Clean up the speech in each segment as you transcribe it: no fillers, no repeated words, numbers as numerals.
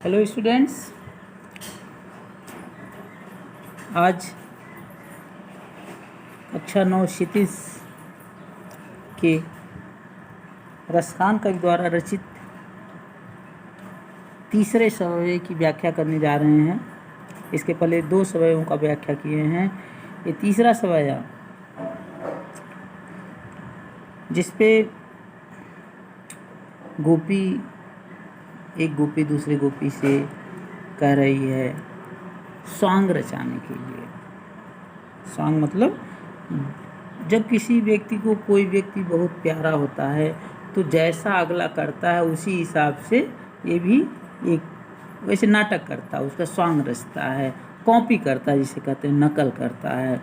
Hello students, आज कक्षा 9 क्षितिज के रसखान कवि द्वारा रचित तीसरे सवय की व्याख्या करने जा रहे हैं। इसके पहले 2 सवयों का व्याख्या किए हैं। ये तीसरा सवय जिसपे गोपी एक गोपी दूसरे गोपी से कह रही है स्वांग रचाने के लिए। स्वांग मतलब जब किसी व्यक्ति को कोई व्यक्ति बहुत प्यारा होता है तो जैसा अगला करता है उसी हिसाब से ये भी एक वैसे नाटक करता है, उसका स्वांग रचता है, कॉपी करता है, जिसे कहते हैं नकल करता है।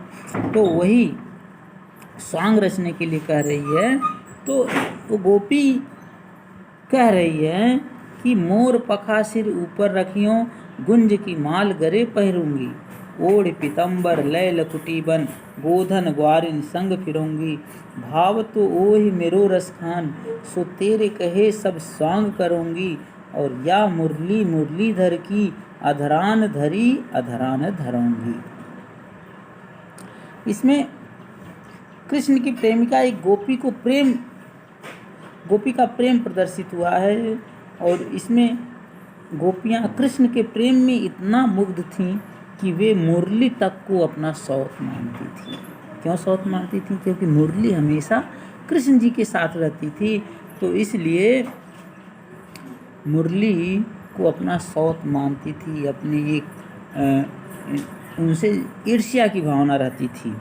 तो वही स्वांग रचने के लिए कह रही है। तो वो गोपी कह रही है कि मोर पखा सिर ऊपर रखियों, गुंज की माल गरे पहरूंगी, ओढ़ पीतम्बर लय लकुटी बन, गोधन ग्वारिन संग फिरूंगी, भाव तो ओहि मेरो रसखान, सो तेरे कहे सब स्वांग करूंगी, और या मुरली मुरलीधर की, अधरान धरी अधरान धरूंगी। इसमें कृष्ण की प्रेमिका एक गोपी का प्रेम प्रदर्शित हुआ है, और इसमें गोपियाँ कृष्ण के प्रेम में इतना मुग्ध थीं कि वे मुरली तक को अपना सौत मानती थी। क्यों सौत मानती थी? क्योंकि मुरली हमेशा कृष्ण जी के साथ रहती थी, तो इसलिए मुरली को अपना सौत मानती थी। अपनी एक उनसे ईर्ष्या की भावना रहती थी।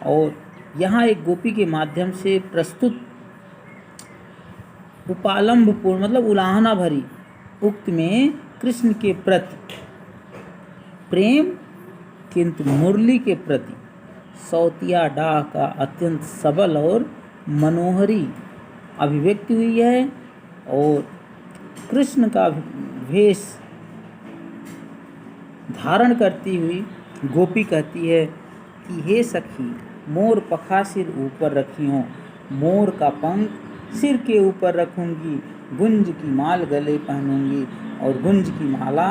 और यहाँ एक गोपी के माध्यम से प्रस्तुत उपालंबपूर्ण मतलब उलाहना भरी उक्त में कृष्ण के प्रति प्रेम, किंतु मुरली के प्रति सौतिया डाह का अत्यंत सबल और मनोहरी अभिव्यक्ति हुई है। और कृष्ण का वेश धारण करती हुई गोपी कहती है कि हे सखी, मोर पखा सिर ऊपर रखियों, मोर का पंख सिर के ऊपर रखूंगी, गुंज की माल गले पहनूंगी, और गुंज की माला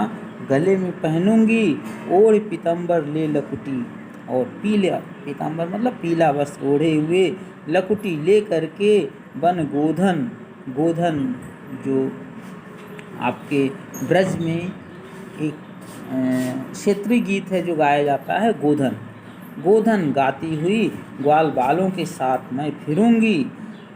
गले में पहनूंगी, ओढ़ पीतम्बर ले लकुटी, और पीला पीतम्बर मतलब पीला वस्त्र ओढ़े हुए, लकुटी ले करके बन गोधन जो आपके ब्रज में एक क्षेत्रीय गीत है जो गाया जाता है, गोधन गाती हुई ग्वाल बालों के साथ मैं फिरूंगी।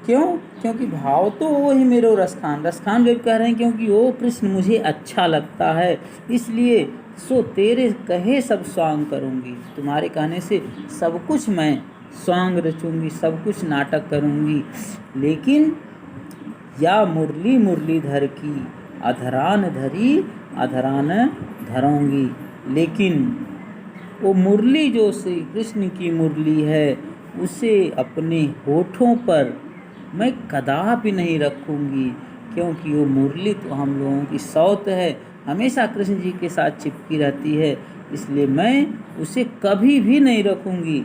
क्यों? क्योंकि भाव तो वो ही मेरो रसखान जब कह रहे हैं, क्योंकि वो कृष्ण मुझे अच्छा लगता है, इसलिए सो तेरे कहे सब स्वांग करूंगी। तुम्हारे कहने से सब कुछ मैं स्वांग रचूंगी, सब कुछ नाटक करूंगी। लेकिन या मुरली मुरलीधर की, अधरान धरी अधरान धरूंगी। लेकिन वो मुरली जो श्री कृष्ण की मुरली है, उसे अपने होठों पर मैं कदापि नहीं रखूंगी, क्योंकि वो मुरली तो हम लोगों की सौत है, हमेशा कृष्ण जी के साथ चिपकी रहती है, इसलिए मैं उसे कभी भी नहीं रखूंगी।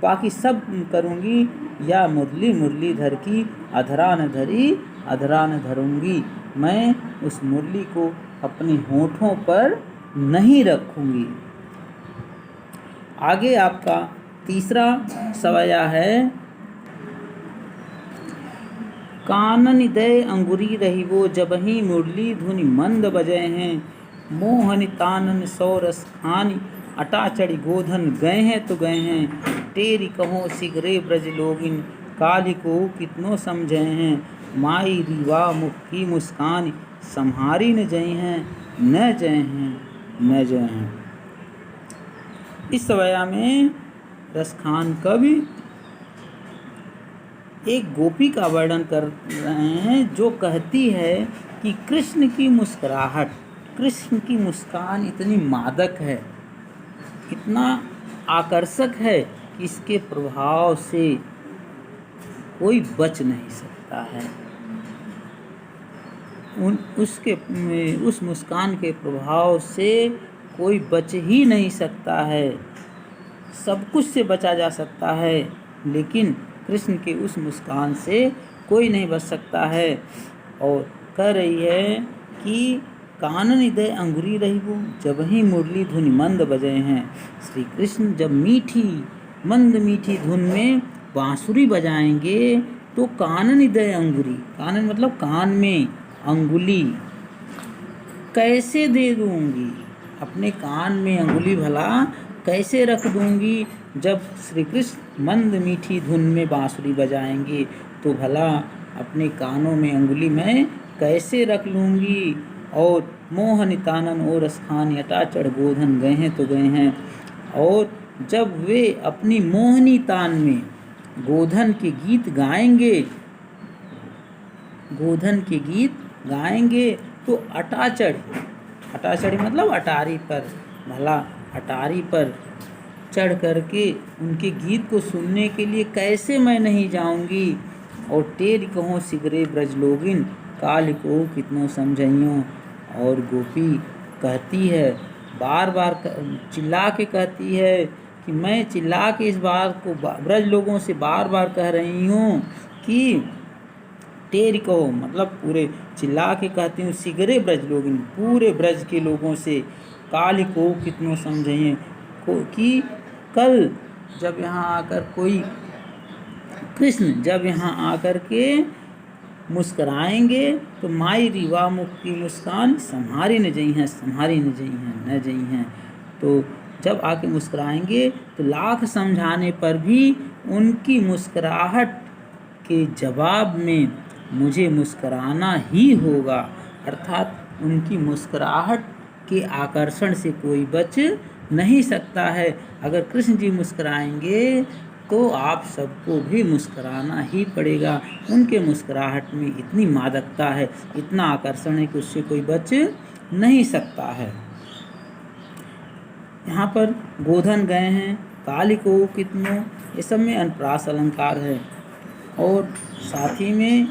बाकी सब करूंगी। या मुरली मुरलीधर की, अधरान धरी अधरान धरूंगी। मैं उस मुरली को अपने होठों पर नहीं रखूंगी। आगे आपका तीसरा सवया है, कानन दय अंगुरी रही वो, जबही मुरली धुनि मंद बजे हैं, मोहन तानन सौरस खानी, अटा चढ़ी गोधन गए हैं तो गए हैं, तेरी कहो सिगरे ब्रज लोगिन, काली को कितनो समझे हैं, माई रीवा मुख की मुस्कान, संहारी न जय हैं न जय हैं न जय हैं। इस सवया में रसखान कवि एक गोपी का वर्णन कर रहे हैं, जो कहती है कि कृष्ण की मुस्कुराहट, कृष्ण की मुस्कान इतनी मादक है, इतना आकर्षक है कि इसके प्रभाव से कोई बच नहीं सकता है। उस मुस्कान के प्रभाव से कोई बच ही नहीं सकता है। सब कुछ से बचा जा सकता है, लेकिन कृष्ण के उस मुस्कान से कोई नहीं बच सकता है। और कह रही है कि कानन हृदय अंगुरी रहिबो जब ही मुरली धुनि मंद बजे हैं। श्री कृष्ण जब मीठी मंद मीठी धुन में बांसुरी बजाएंगे तो कानन हृदय अंगुरी, कानन मतलब कान में, अंगुली कैसे दे दूंगी, अपने कान में अंगुली भला कैसे रख दूंगी। जब श्री कृष्ण मंद मीठी धुन में बांसुरी बजाएंगे तो भला अपने कानों में अंगुली मैं कैसे रख लूँगी। और मोहनितानन और रसखान यटा चढ़ गोधन गए हैं तो गए हैं। और जब वे अपनी मोहनी तान में गोधन के गीत गाएंगे, गोधन के गीत गाएंगे तो अटाचढ़ी मतलब अटारी पर, भला अटारी पर चढ़ करके उनके गीत को सुनने के लिए कैसे मैं नहीं जाऊंगी। और टेर कहो सिगरे ब्रज लोगिन काल को कितनों समझइयों। और गोपी कहती है, बार बार चिल्ला के कहती है कि मैं चिल्ला के इस बात को ब्रज लोगों से बार बार कह रही हूँ कि टेर कहो मतलब पूरे चिल्ला के कहती हूँ, सिगरे ब्रज लोगिन पूरे ब्रज के लोगों से, काल को कितनों समझइए कि कल जब यहाँ आकर कोई कृष्ण जब यहाँ आकर के मुस्कराएंगे तो माई रीवा मुख की मुस्कान संहारी न जई हैं। तो जब आके मुस्कराएंगे तो लाख समझाने पर भी उनकी मुस्कराहट के जवाब में मुझे मुस्कराना ही होगा। अर्थात उनकी मुस्कराहट के आकर्षण से कोई बच नहीं सकता है। अगर कृष्ण जी मुस्कराएंगे तो आप सबको भी मुस्कराना ही पड़ेगा। उनके मुस्कराहट में इतनी मादकता है, इतना आकर्षण है कि उससे कोई बच नहीं सकता है। यहाँ पर गोधन गए हैं, काली को कितनों, ये सब में अनुप्रास अलंकार है। और साथ ही में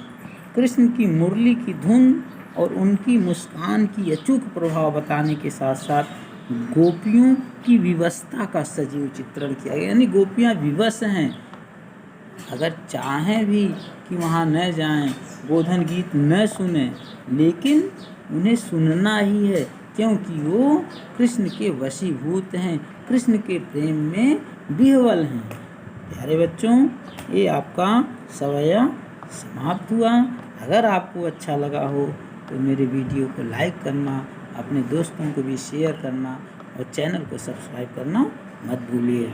कृष्ण की मुरली की धुन और उनकी मुस्कान की अचूक प्रभाव बताने के साथ साथ गोपियों की विवशता का सजीव चित्रण किया गया। यानी गोपियाँ विवश हैं, अगर चाहें भी कि वहाँ न जाएं, गोधन गीत न सुने, लेकिन उन्हें सुनना ही है क्योंकि वो कृष्ण के वशीभूत हैं, कृष्ण के प्रेम में विह्वल हैं। प्यारे बच्चों, ये आपका सवैया समाप्त हुआ। अगर आपको अच्छा लगा हो तो मेरे वीडियो को लाइक करना, अपने दोस्तों को भी शेयर करना और चैनल को सब्सक्राइब करना मत भूलिए।